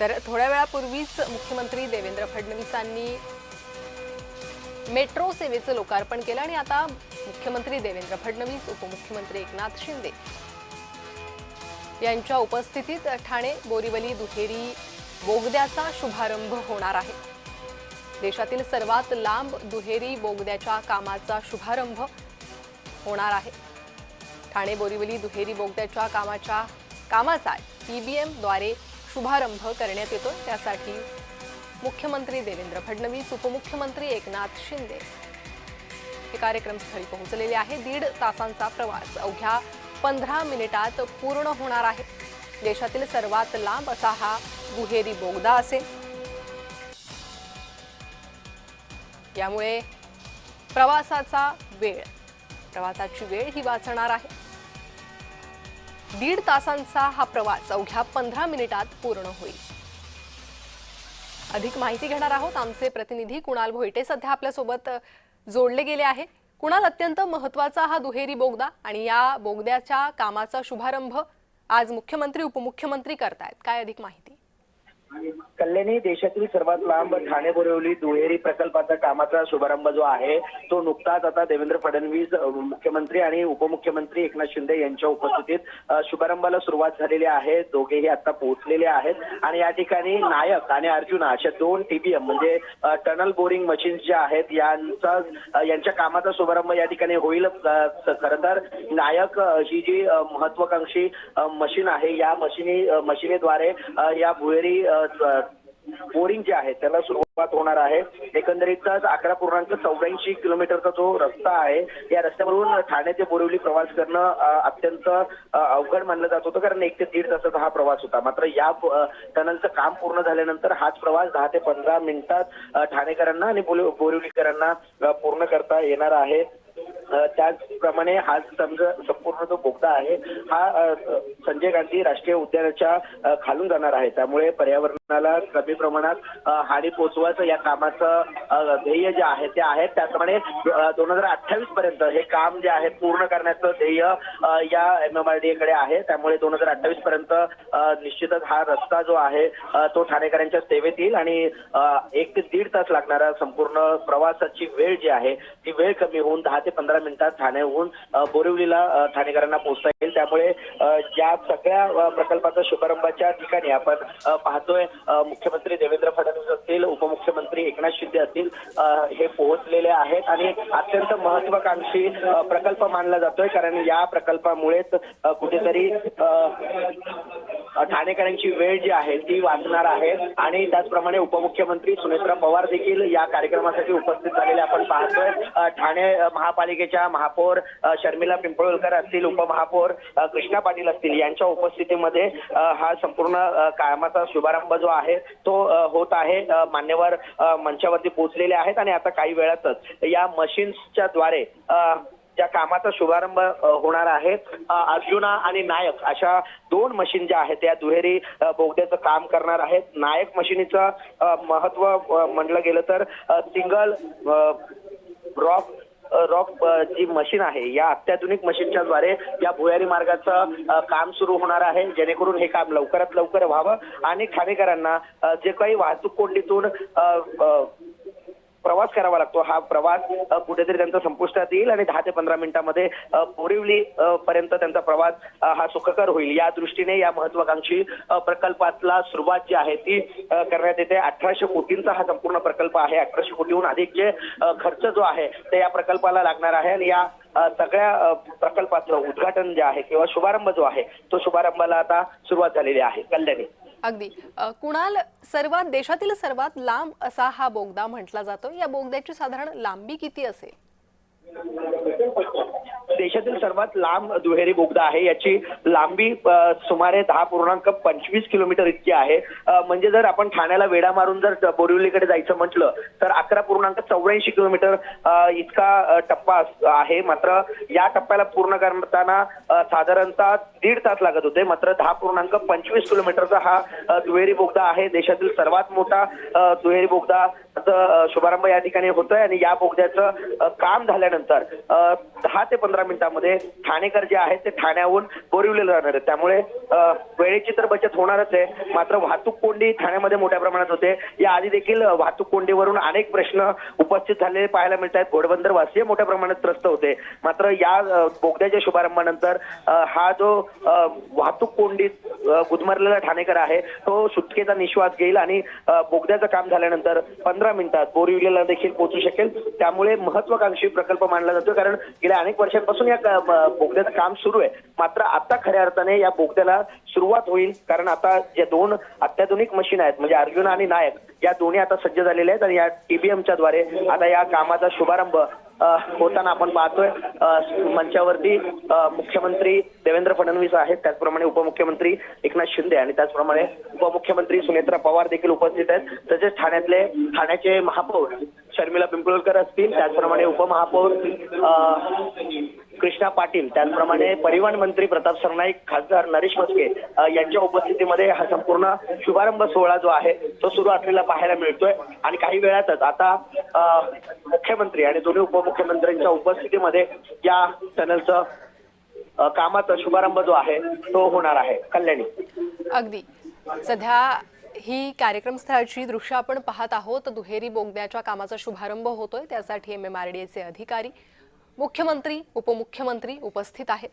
तर थोड्या वेळापूर्वीच मुख्यमंत्री देवेंद्र फडणवीसांनी मेट्रो सेवेचं लोकार्पण केलं आणि आता मुख्यमंत्री देवेंद्र फडणवीस, उपमुख्यमंत्री एकनाथ शिंदे यांच्या उपस्थितीत ठाणे बोरीवली दुहेरी बोगद्याचा शुभारंभ होणार आहे। देशातील सर्वात लांब दुहेरी बोगद्याच्या कामाचा शुभारंभ होणार आहे। ठाणे बोरीवली दुहेरी बोगद्याच्या कामाचा PBM द्वारे शुभारंभ करण्यात येतो। त्यासाठी मुख्यमंत्री देवेंद्र फडणवीस, उपमुख्यमंत्री एकनाथ शिंदे हे कार्यक्रमस्थळी पोहोचलेले आहे। 1.5 तासांचा प्रवास अवघ्या 15 मिनिटात पूर्ण होणार आहे। देशातील सर्वात लांब असा हा दुहेरी बोगदा असेल। यामुळे प्रवासाची वेळ ही वाचणार आहे। 1.5 तासांचा हा प्रवास अवघ्या 15 मिनिटात पूर्ण होईल। अधिक माहिती घेणार आहोत आमचे प्रतिनिधी कुणाल भोईटे सध्या आपल्या सोबत जोडले गेले आहे। कुणाल, अत्यंत महत्त्वाचा हा दुहेरी बोगदा आणि या बोगद्याच्या कामाचा शुभारंभ आज मुख्यमंत्री उपमुख्यमंत्री करतायत, काय अधिक माहिती? कल्याणी, देशातील सर्वात लांब ठाणे बोरिवली दुहेरी प्रकल्पाचा कामाचा शुभारंभ जो आहे तो नुकताच आता देवेंद्र फडणवीस मुख्यमंत्री आणि उपमुख्यमंत्री एकनाथ शिंदे यांच्या उपस्थितीत शुभारंभाला सुरुवात झालेली आहे। दोघेही आता पोहोचलेले आहेत आणि या ठिकाणी नायक आणि अर्जुना अशा 2 TBM म्हणजे टनल बोरिंग मशीन्स ज्या आहेत यांच्या कामाचा शुभारंभ या ठिकाणी होईल। खरं तर नायक ही जी महत्वाकांक्षी मशीन आहे, या मशीनेद्वारे या भुहेरी बोरिंग जे आहे त्याला सुरुवात होणार आहे। एकंदरीतच 11.84 किलोमीटरचा जो रस्ता आहे, या रस्त्यावरून ठाणे ते बोरिवली प्रवास करणं अत्यंत अवघड मानलं जात होतं, कारण 1 ते 1.5 तासाचा हा प्रवास होता। मात्र या टनलचं काम पूर्ण झाल्यानंतर हाच प्रवास 10 ते 15 मिनिटात ठाणेकरांना आणि बोरिवलीकरांना पूर्ण करता येणार आहे। त्याचप्रमाणे हा संपूर्ण जो बोगदा आहे हा संजय गांधी राष्ट्रीय उद्यानाच्या खालून जाणार आहे। त्यामुळे पर्यावरणाला कमी प्रमाणात हानी पोहोचवायचं या कामाचं ध्येय जे आहे ते आहे। त्याचप्रमाणे 2028 पर्यंत हे काम जे आहे पूर्ण करण्याचं ध्येय या MMRDA कडे आहे। त्यामुळे 2028 पर्यंत निश्चितच हा रस्ता जो आहे तो ठाणेकरांच्या सेवेत येईल आणि 1 ते 1.5 तास लागणारा संपूर्ण प्रवासाची वेळ जी आहे ती वेळ कमी होऊन 10 ते 15 मिनिटात ठाण्याहून बोरिवलीला ठाणेकरांना पोहोचता येईल। त्यामुळे या सगळ्या प्रकल्पाचा शुभारंभाच्या ठिकाणी आपण पाहतोय मुख्यमंत्री देवेंद्र फडणवीस असतील, उपमुख्यमंत्री एकनाथ शिंदे असतील, हे पोहोचलेले आहेत आणि अत्यंत महत्वाकांक्षी प्रकल्प मानला जातोय, कारण या प्रकल्पामुळेच कुठेतरी ठाणेकरांची वेळ जी आहे ती वाचणार आहे। आणि त्याचप्रमाणे उपमुख्यमंत्री सुनेत्रा पवार देखील या कार्यक्रमासाठी उपस्थित झालेले आपण पाहतोय। ठाणे महापालिकेच्या महापौर शर्मिला पिंपळकर असतील, उपमहापौर कृष्णा पाटील असतील, यांच्या उपस्थितीमध्ये हा संपूर्ण कामाचा शुभारंभ जो आहे तो होत आहे। मान्यवर मंचावरती पोहोचलेले आहेत आणि आता काही वेळातच या मशीन्सच्या द्वारे ज्या कामाचा शुभारंभ होणार आहे, अर्जुना आणि नायक अशा 2 मशीन ज्या आहेत त्या दुहेरी बोगद्याचं काम करणार आहेत। नायक मशीनीचं महत्व म्हटलं गेलं तर सिंगल रॉक जी मशीन आहे, या अत्याधुनिक मशीनच्या द्वारे या भुयारी मार्गाचं काम सुरू होणार आहे, जेणेकरून हे काम लवकरात लवकर व्हावं आणि ठाणेकरांना जे काही वाहतूक कोंडीतून प्रवास करावा लागतो हा प्रवास कुठेतरी त्यांचा संपुष्टात येईल आणि 10 ते 15 मिनिटांमध्ये बोरिवली पर्यंत त्यांचा प्रवास हा सुखकर होईल। या दृष्टीने या महत्वाकांक्षी प्रकल्पातला सुरुवात जी आहे ती करण्यात येते। 1800 कोटींचा हा संपूर्ण प्रकल्प आहे। 1800 कोटीहून अधिक जे खर्च जो आहे ते या प्रकल्पाला लागणार आहे आणि या सगळ्या प्रकल्पाचं उद्घाटन जे आहे किंवा शुभारंभ जो आहे तो शुभारंभाला आता सुरुवात झालेली आहे। कल्याणी, अगदी कुणाल, देशातील सर्वात लांब असा हा बोगदा म्हटला जातो, या बोगद्याची साधारण लांबी किती असेल? देशातील सर्वात लांब दुहेरी बोगदा आहे, याची लांबी सुमारे 10.25 किलोमीटर इतकी आहे। म्हणजे जर आपण ठाण्याला वेढा मारून जर बोरिवलीकडे जायचं म्हटलं तर 11.84 किलोमीटर इतका टप्पा आहे। मात्र या टप्प्याला पूर्ण करताना साधारणतः 1.5 तास लागत होते, मात्र 10.25 किलोमीटरचा हा दुहेरी बोगदा आहे। देशातील सर्वात मोठा दुहेरी बोगदा शुभारंभ या ठिकाणी होतोय आणि या बोगद्याचं काम झाल्यानंतर 10 ते 15 15 मिनिटांमध्ये ठाणेकर जे आहेत ते ठाण्याहून बोरिवलीला जाणार आहेत. त्यामुळे वेळेची तर बचत होणारच आहे, मात्र वाहतूक कोंडी ठाण्यामध्ये मोठ्या प्रमाणात होते. या आधी देखील वाहतूक कोंडीवरून अनेक प्रश्न उपस्थित झालेले पाहायला मिळत आहेत. घोडबंदर वासीय मोठ्या प्रमाणात त्रस्त होते. मात्र या बोगद्याच्या शुभारंभानंतर हा जो वाहतूक कोंडीत गुदमरलेला ठाणेकर आहे तो सुटकेचा निश्वास घेईल आणि बोगद्याचं काम झाल्यानंतर 15 मिनिटात बोरिवलीला देखील पोहोचू शकेल. त्यामुळे महत्वाकांक्षी प्रकल्प मानला जातो, कारण गेल्या अनेक वर्षांपासून या बोगद्याचं काम सुरू आहे. मात्र आता खऱ्या अर्थाने या बोगद्याला सुरुवात होईल, कारण आता जे 2 अत्याधुनिक मशीन आहेत म्हणजे अर्जुन आणि नायक या दोन्ही आता सज्ज झालेले आहेत आणि या TBMच्या द्वारे आता या कामाचा शुभारंभ होताना आपण पाहतोय. मंचावरती मुख्यमंत्री देवेंद्र फडणवीस आहेत, त्याचप्रमाणे उपमुख्यमंत्री एकनाथ शिंदे आणि त्याचप्रमाणे उपमुख्यमंत्री सुनेत्रा पवार देखील उपस्थित आहेत. तसेच ठाण्याचे महापौर शर्मिला पिंपळकर असतील, त्याचप्रमाणे उपमहापौर कृष्णा पाटील, त्याचप्रमाणे परिवहन मंत्री प्रताप सरनाईक, खासदार नरेश म्हस्के यांच्या उपस्थितीमध्ये हा संपूर्ण शुभारंभ सोहळा जो आहे तो सुरू असलेला पाहायला मिळतोय. आणि काही वेळातच आता मुख्यमंत्री आणि दोन्ही उपमुख्यमंत्र्यांच्या उपस्थितीमध्ये या टनेलचं कामाचा शुभारंभ जो आहे तो होणार आहे. कल्याणी. अगदी सध्या ही कार्यक्रमस्थळाची दृश्य आपण पाहत आहोत. दुहेरी बोगद्याच्या कामाचा शुभारंभ होतोय, त्यासाठी MMRDAचे अधिकारी, मुख्यमंत्री, उपमुख्यमंत्री उपस्थित आहेत.